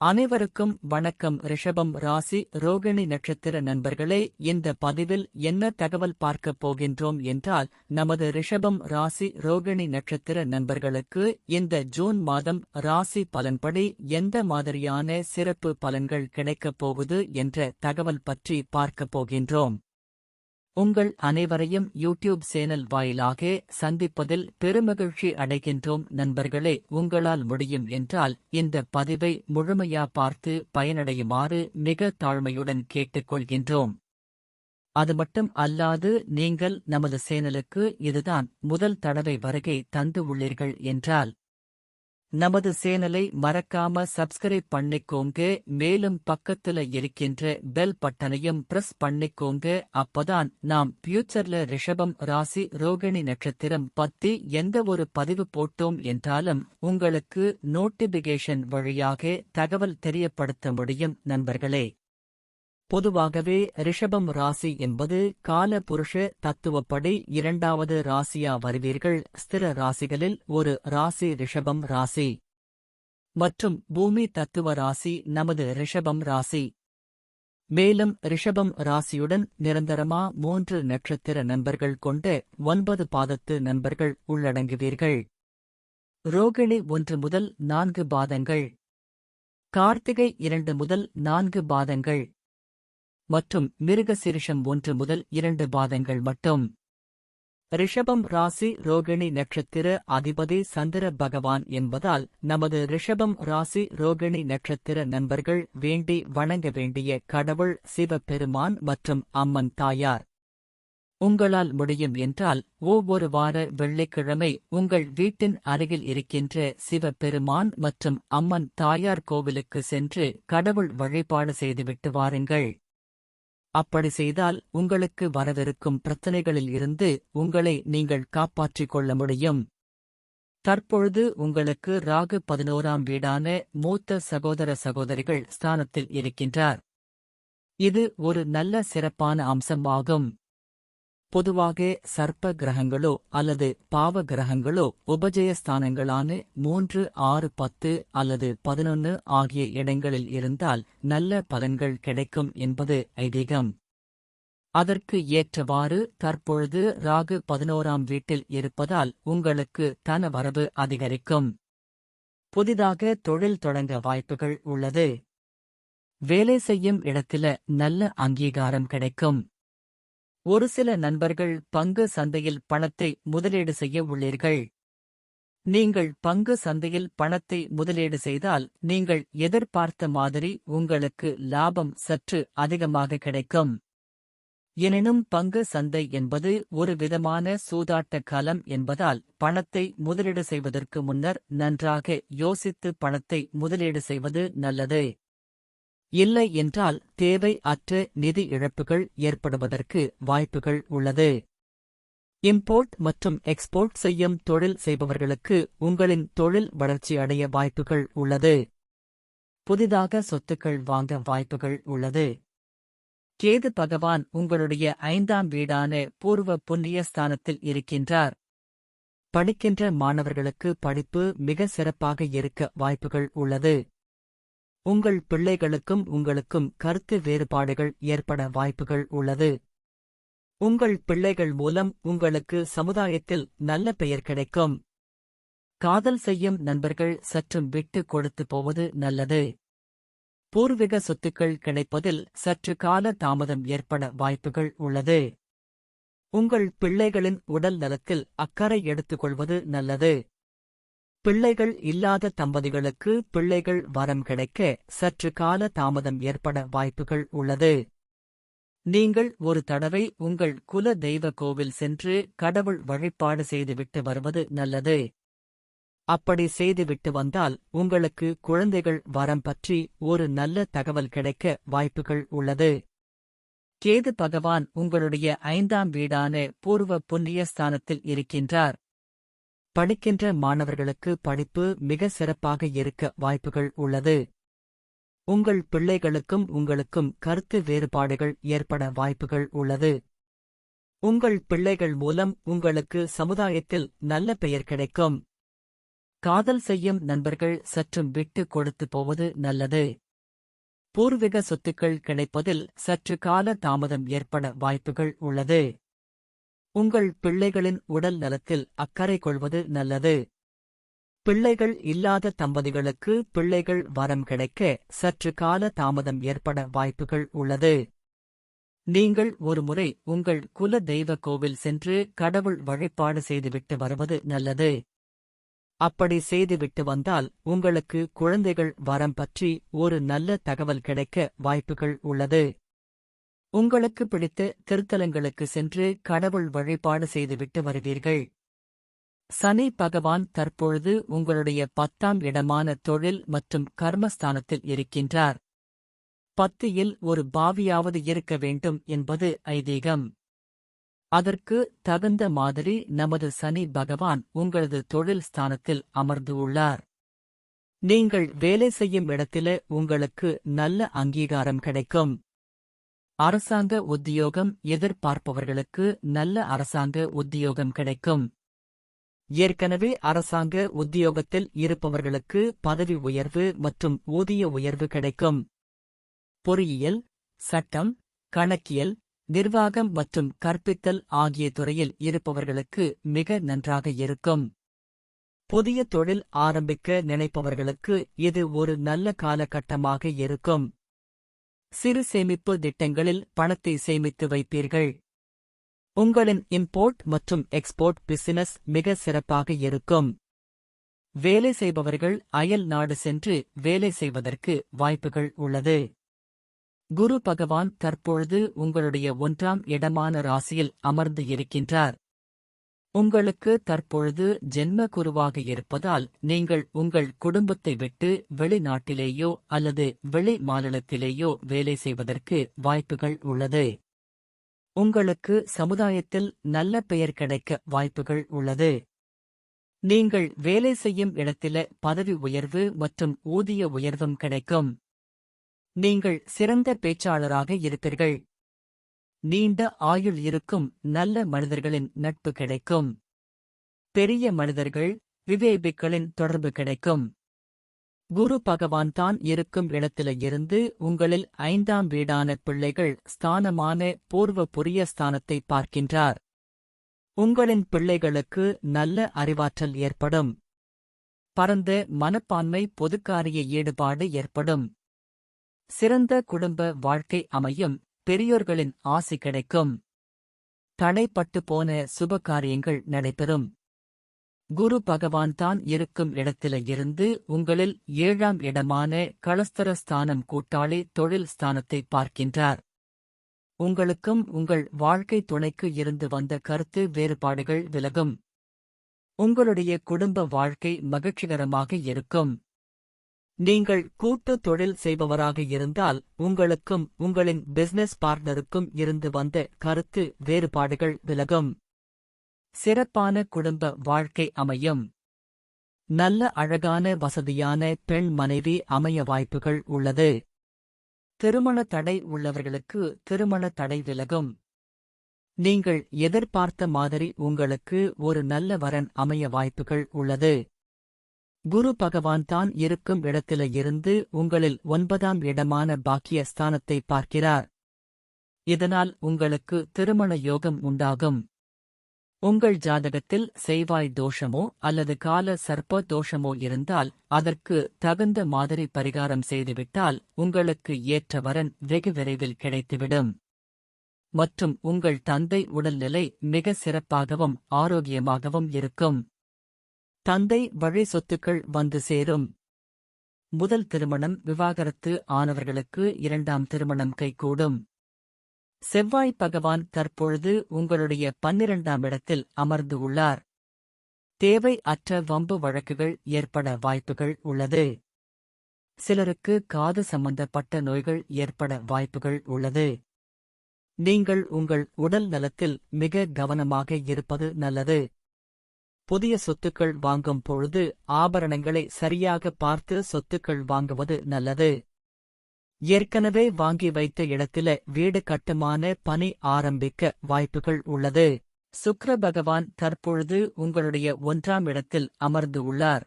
அனைவருக்கும் வணக்கம். ரிஷபம் ராசி ரோகிணி நட்சத்திர நண்பர்களே, இந்த பதிவில் என்ன தகவல் பார்க்கப் போகின்றோம் என்றால், நமது ரிஷபம் ராசி ரோகிணி நட்சத்திர நண்பர்களுக்கு இந்த ஜூன் மாதம் ராசி பலன்படி எந்த மாதிரியான சிறப்பு பலன்கள் கிடைக்கப் போகுது என்ற தகவல் பற்றி பார்க்கப் போகின்றோம். உங்கள் அனைவரையும் யூடியூப் சேனல் வாயிலாக சந்திப்பதில் பெருமகிழ்ச்சி அடைகின்றோம். நண்பர்களே, உங்களால் முடியும் என்றால் இந்த பதிவை முழுமையா பார்த்து பயனடையுமாறு மிக தாழ்மையுடன் கேட்டுக்கொள்கின்றோம். அது மட்டும் அல்லாது நீங்கள் நமது சேனலுக்கு இதுதான் முதல் தடவை வருகை தந்து உள்ளீர்கள் என்றால் நமது சேனலை மறக்காம சப்ஸ்கிரைப் பண்ணிக்கோங்க. மேலும் பக்கத்துல இருக்கின்ற பெல் பட்டனையும் பிரஸ் பண்ணிக்கோங்க. அப்பதான் நாம் ஃபியூச்சர்ல ரிஷபம் ராசி ரோகிணி நட்சத்திரம் பத்தி எந்த ஒரு பதிவு போட்டோம் என்றாலும் உங்களுக்கு நோட்டிபிகேஷன் வழியாக தகவல் தெரியப்படுத்த முடியும். நண்பர்களே, பொதுவாகவே ரிஷபம் ராசி என்பது கால புருஷ தத்துவப்படி இரண்டாவது ராசியா வருவீர்கள். ஸ்திர ராசிகளில் ஒரு ராசி ரிஷபம் ராசி மற்றும் பூமி தத்துவ ராசி நமது ரிஷபம் ராசி. மேலும் ரிஷபம் ராசியுடன் நிரந்தரமா 3 நட்சத்திர நண்பர்கள் கொண்ட 9 பாதத்து நண்பர்கள் உள்ளடங்குவீர்கள். ரோகிணி 1 முதல் 4 பாதங்கள், கார்த்திகை 2 முதல் 4 பாதங்கள் மற்றும் மிருகசீரிஷம் 1 முதல் 2 பாதங்கள் மட்டும். ரிஷபம் ராசி ரோகிணி நட்சத்திர அதிபதி சந்திர பகவான் என்பதால் நமது ரிஷபம் ராசி ரோகிணி நட்சத்திர நண்பர்கள் வேண்டி வணங்க வேண்டிய கடவுள் சிவபெருமான் மற்றும் அம்மன் தாயார். உங்களால் முடியும் என்றால் ஒவ்வொரு வார வெள்ளிக்கிழமை உங்கள் வீட்டின் அருகில் இருக்கின்ற சிவபெருமான் மற்றும் அம்மன் தாயார் கோவிலுக்கு சென்று கடவுள் வழிபாடு செய்துவிட்டு வாருங்கள். அப்படி செய்தால் உங்களுக்கு வரவிருக்கும் பிரச்சனைகளில் இருந்து உங்களை நீங்கள் காப்பாற்றிக் கொள்ள முடியும். தற்பொழுது உங்களுக்கு ராகு 11ஆம் வீடான மூத்த சகோதர சகோதரிகள் ஸ்தானத்தில் இருக்கின்றார். இது ஒரு நல்ல சிறப்பான அம்சமாகும். பொதுவாக சர்ப்ப கிரகங்களோ அல்லது பாவ கிரகங்களோ உபஜயஸ்தானங்களான 3, 6, 10 அல்லது 11 ஆகிய இடங்களில் இருந்தால் நல்ல பலன்கள் கிடைக்கும் என்பது ஐதீகம். அதற்கு ஏற்றவாறு தற்பொழுது ராகு 11ஆம் வீட்டில் இருப்பதால் உங்களுக்கு தன வரவு அதிகரிக்கும். புதிதாக தொழில் தொடங்க வாய்ப்புகள் உள்ளது. வேலை செய்யும் இடத்தில நல்ல அங்கீகாரம் கிடைக்கும். ஒரு சில நண்பர்கள் பங்கு சந்தையில் பணத்தை முதலீடு செய்ய உள்ளீர்கள். நீங்கள் பங்கு சந்தையில் பணத்தை முதலீடு செய்தால் நீங்கள் எதிர்பார்த்த மாதிரி உங்களுக்கு லாபம் சற்று அதிகமாக கிடைக்கும். எனினும் பங்கு சந்தை என்பது ஒரு விதமான சூதாட்ட களம் என்பதால் பணத்தை முதலீடு செய்வதற்கு முன்னர் நன்றாக யோசித்து பணத்தை முதலீடு செய்வது நல்லது. இல்லை என்றால் தேவை அற்ற நிதி இழப்புகள் ஏற்படுவதற்கு வாய்ப்புகள் உள்ளது. இம்போர்ட் மற்றும் எக்ஸ்போர்ட் செய்யும் தொழில் செய்பவர்களுக்கு உங்களின் தொழில் வளர்ச்சி அடைய வாய்ப்புகள் உள்ளது. புதிதாக சொத்துக்கள் வாங்க வாய்ப்புகள் உள்ளது. கேது பகவான் உங்களுடைய 5ஆம் வீடான பூர்வ புண்ணிய ஸ்தானத்தில் இருக்கின்றார். படிக்கின்ற மாணவர்களுக்கு படிப்பு மிக சிறப்பாக இருக்க வாய்ப்புகள் உள்ளது. உங்கள் பிள்ளைகளுக்கும் உங்களுக்கும் கருத்து வேறுபாடுகள் ஏற்பட வாய்ப்புகள் உள்ளது. உங்கள் பிள்ளைகள் மூலம் உங்களுக்கு சமுதாயத்தில் நல்ல பெயர் கிடைக்கும். காதல் செய்யும் நண்பர்கள் சற்றும் விட்டு கொடுத்து போவது நல்லது. பூர்வீக சொத்துக்கள் கிடைப்பதில் சற்று கால தாமதம் ஏற்பட வாய்ப்புகள் உள்ளது. உங்கள் பிள்ளைகளின் உடல் நலத்தில் அக்கறை எடுத்துக்கொள்வது நல்லது. பிள்ளைகள் இல்லாத தம்பதிகளுக்கு பிள்ளைகள் வரம் கிடைக்க சற்று கால தாமதம் ஏற்பட வாய்ப்புகள் உள்ளது. நீங்கள் ஒரு தடவை உங்கள் குல தெய்வ கோவில் சென்று கடவுள் வழிபாடு செய்துவிட்டு வருவது நல்லது. அப்படி செய்துவிட்டு வந்தால் உங்களுக்கு குழந்தைகள் வரம் பற்றி ஒரு நல்ல தகவல் கிடைக்க வாய்ப்புகள் உள்ளது. கேது பகவான் உங்களுடைய 5ஆம் வீடான பூர்வ புண்ணிய ஸ்தானத்தில் இருக்கின்றார். படிக்கின்ற மாணவர்களுக்கு படிப்பு மிக சிறப்பாக இருக்க வாய்ப்புகள் உள்ளது. உங்கள் பிள்ளைகளுக்கும் உங்களுக்கும் கருத்து வேறுபாடுகள் ஏற்பட வாய்ப்புகள் உள்ளது. உங்கள் பிள்ளைகள் மூலம் உங்களுக்கு சமுதாயத்தில் நல்ல பெயர் கிடைக்கும். காதல் செய்யும் நண்பர்கள் சற்றும் விட்டு கொடுத்து போவது நல்லது. பூர்வீக சொத்துக்கள் கிடைப்பதில் சற்று கால தாமதம் ஏற்பட வாய்ப்புகள் உள்ளது. உங்கள் பிள்ளைகளின் உடல் நலத்தில் அக்கறை கொள்வது நல்லது. பிள்ளைகள் இல்லாத தம்பதிகளுக்கு பிள்ளைகள் வரம் கிடைக்க சற்று கால தாமதம் ஏற்பட வாய்ப்புகள் உள்ளது. நீங்கள் ஒருமுறை உங்கள் குல தெய்வ கோவில் சென்று கடவுள் வழிபாடு செய்துவிட்டு வருவது நல்லது. அப்படி செய்துவிட்டு வந்தால் உங்களுக்கு குழந்தைகள் வரம் பற்றி ஒரு நல்ல தகவல் கிடைக்க வாய்ப்புகள் உள்ளது. உங்களுக்கு பிடித்த திருத்தலங்களுக்கு சென்று கடவுள் வழிபாடு செய்துவிட்டு வருவீர்கள். சனி பகவான் தற்பொழுது உங்களுடைய 10ஆம் இடமான தொழில் மற்றும் கர்மஸ்தானத்தில் இருக்கின்றார். 10ல் ஒரு பாவியாவது இருக்க வேண்டும் என்பது ஐதீகம். அதற்கு தகுந்த மாதிரி நமது சனி பகவான் உங்களது தொழில் ஸ்தானத்தில் அமர்ந்து உள்ளார். நீங்கள் வேலை செய்யும் இடத்திலே உங்களுக்கு நல்ல அங்கீகாரம் கிடைக்கும். அரசாங்க உத்தியோகம் எதிர்பார்ப்பவர்களுக்கு நல்ல அரசாங்க உத்தியோகம் கிடைக்கும். ஏற்கனவே அரசாங்க உத்தியோகத்தில் இருப்பவர்களுக்கு பதவி உயர்வு மற்றும் ஊதிய உயர்வு கிடைக்கும். பொறியியல், சட்டம், கணக்கியல், நிர்வாகம் மற்றும் கற்பித்தல் ஆகிய துறையில் இருப்பவர்களுக்கு மிக நன்றாக இருக்கும். புதிய தொழில் ஆரம்பிக்க நினைப்பவர்களுக்கு இது ஒரு நல்ல காலகட்டமாக இருக்கும். சிறு சேமிப்பு திட்டங்களில் பணத்தை சேமித்து வைப்பீர்கள். உங்களின் இம்போர்ட் மற்றும் எக்ஸ்போர்ட் பிசினஸ் மிக சிறப்பாக இருக்கும். வேலை செய்பவர்கள் அயல் நாடு சென்று வேலை செய்வதற்கு வாய்ப்புகள் உள்ளது. குரு பகவான் தற்பொழுது உங்களுடைய 1ஆம் இடமான ராசியில் அமர்ந்து இருக்கின்றார். உங்களுக்கு தற்பொழுது ஜென்ம குருவாக இருப்பதால் நீங்கள் உங்கள் குடும்பத்தை விட்டு வெளிநாட்டிலேயோ அல்லது வெளி மாநிலத்திலேயோ வேலை செய்வதற்கு வாய்ப்புகள் உள்ளது. உங்களுக்கு சமுதாயத்தில் நல்ல பெயர் கிடைக்க வாய்ப்புகள் உள்ளது. நீங்கள் வேலை செய்யும் இடத்தில பதவி உயர்வு மற்றும் ஊதிய உயர்வும் கிடைக்கும். நீங்கள் சிறந்த பேச்சாளராக இருப்பீர்கள். நீண்ட ஆயுள் இருக்கும் நல்ல மனிதர்களின் நட்பு கிடைக்கும். பெரிய மனிதர்கள், விவேபிக்களின் தொடர்பு கிடைக்கும். குரு பகவான் தான் இருக்கும் இடத்தில இருந்து உங்களில் 5ஆம் வீடான பிள்ளைகள் ஸ்தானமான பூர்வ புரிய ஸ்தானத்தை பார்க்கின்றார். உங்களின் பிள்ளைகளுக்கு நல்ல அறிவாற்றல் ஏற்படும். பரந்த மனப்பான்மை, பொதுக்காரிய ஈடுபாடு ஏற்படும். சிறந்த குடும்ப வாழ்க்கை அமையும். பெரியோர்களின் ஆசி கிடைக்கும். தடைப்பட்டு போன சுப காரியங்கள் நடைபெறும். குரு பகவான் தான் இருக்கும் இடத்தில இருந்து உங்களில் 7ஆம் இடமான களஸ்தர ஸ்தானம் கூட்டாளி தொழில் ஸ்தானத்தை பார்க்கின்றார். உங்களுக்கும் உங்கள் வாழ்க்கை துணைக்கு இருந்து வந்த கருத்து வேறுபாடுகள் விலகும். உங்களுடைய குடும்ப வாழ்க்கை மகிழ்ச்சிகரமாக இருக்கும். நீங்கள் கூட்டு தொழில் செய்பவராக இருந்தால் உங்களுக்கும் உங்களின் பிசினஸ் பார்ட்னருக்கும் இருந்து வந்த கருத்து வேறுபாடுகள் விலகும். சிறப்பான குடும்ப வாழ்க்கை அமையும். நல்ல அழகான வசதியான பெண் மனைவி அமைய வாய்ப்புகள் உள்ளது. திருமண தடை உள்ளவர்களுக்கு திருமண தடை விலகும். நீங்கள் எதிர்பார்த்த மாதிரி உங்களுக்கு ஒரு நல்ல வரன் அமைய வாய்ப்புகள் உள்ளது. குரு பகவான் தான் இருக்கும் இடத்தில இருந்து உங்களில் 9ஆம் இடமான பாக்கிய ஸ்தானத்தை பார்க்கிறார். இதனால் உங்களுக்கு திருமண யோகம் உண்டாகும். உங்கள் ஜாதகத்தில் செய்வாய் தோஷமோ அல்லது கால சர்ப்ப தோஷமோ இருந்தால் அதற்கு தகுந்த மாதிரி பரிகாரம் செய்துவிட்டால் உங்களுக்கு ஏற்ற வரன் வெகு விரைவில் கிடைத்துவிடும். மற்றும் உங்கள் தந்தை உடல்நிலை மிக சிறப்பாகவும் ஆரோக்கியமாகவும் இருக்கும். தந்தை வழி சொத்துக்கள் வந்து சேரும். முதல் திருமணம் விவாகரத்து ஆனவர்களுக்கு 2ஆம் திருமணம் கைகூடும். செவ்வாய் பகவான் தற்பொழுது உங்களுடைய 12ஆம் இடத்தில் அமர்ந்து உள்ளார். தேவை அற்ற வம்பு வழக்குகள் ஏற்பட வாய்ப்புகள் உள்ளது. சிலருக்கு காது சம்பந்தப்பட்ட நோய்கள் ஏற்பட வாய்ப்புகள் உள்ளது. நீங்கள் உங்கள் உடல் நலத்தில் மிக கவனமாக இருப்பது நல்லது. புதிய சொத்துக்கள் வாங்கும் பொழுது ஆபரணங்களை சரியாக பார்த்து சொத்துக்கள் வாங்குவது நல்லது. ஏற்கனவே வாங்கி வைத்த இடத்தில வீடு கட்டுமான பணி ஆரம்பிக்க வாய்ப்புகள் உள்ளது. சுக்கிர பகவான் தற்பொழுது உங்களுடைய 1ஆம் இடத்தில் அமர்ந்து உள்ளார்.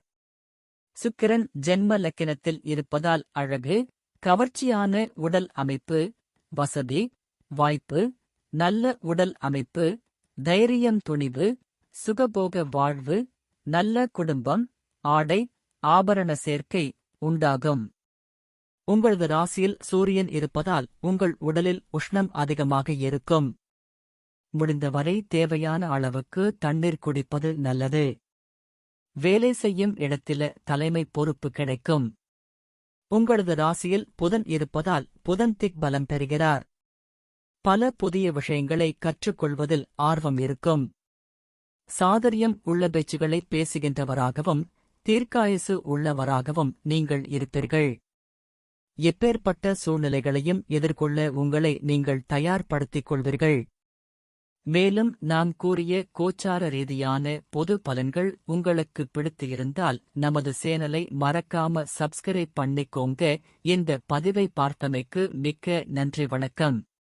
சுக்கிரன் ஜென்ம லக்கினத்தில் இருப்பதால் அழகு, கவர்ச்சியான உடல் அமைப்பு, வசதி, வாய்ப்பு, நல்ல உடல் அமைப்பு, தைரியம், துணிவு, சுகபோக வாழ்வு, நல்ல குடும்பம், ஆடை, ஆபரண சேர்க்கை உண்டாகும். உங்களது ராசியில் சூரியன் இருப்பதால் உங்கள் உடலில் உஷ்ணம் அதிகமாக இருக்கும். முடிந்தவரை தேவையான அளவுக்கு தண்ணீர் குடிப்பது நல்லது. வேலை செய்யும் இடத்தில தலைமை பொறுப்பு கிடைக்கும். உங்களது ராசியில் புதன் இருப்பதால் புதன் திக்பலம் பெறுகிறார். பல புதிய விஷயங்களை கற்றுக்கொள்வதில் ஆர்வம் இருக்கும். சாதுரியம் உள்ள பேச்சுகளை பேசுகின்றவராகவும் தீர்க்காயுசு உள்ளவராகவும் நீங்கள் இருப்பீர்கள். எப்பேற்பட்ட சூழ்நிலைகளையும் எதிர்கொள்ள உங்களை நீங்கள் தயார்படுத்திக் கொள்வீர்கள். மேலும் நாம் கூறிய கோச்சார ரீதியான பொது பலன்கள் உங்களுக்கு பிடித்து இருந்தால் நமது சேனலை மறக்காம சப்ஸ்கிரைப் பண்ணிக்கோங்க. இந்த பதிவை பார்த்தமைக்கு மிக்க நன்றி. வணக்கம்.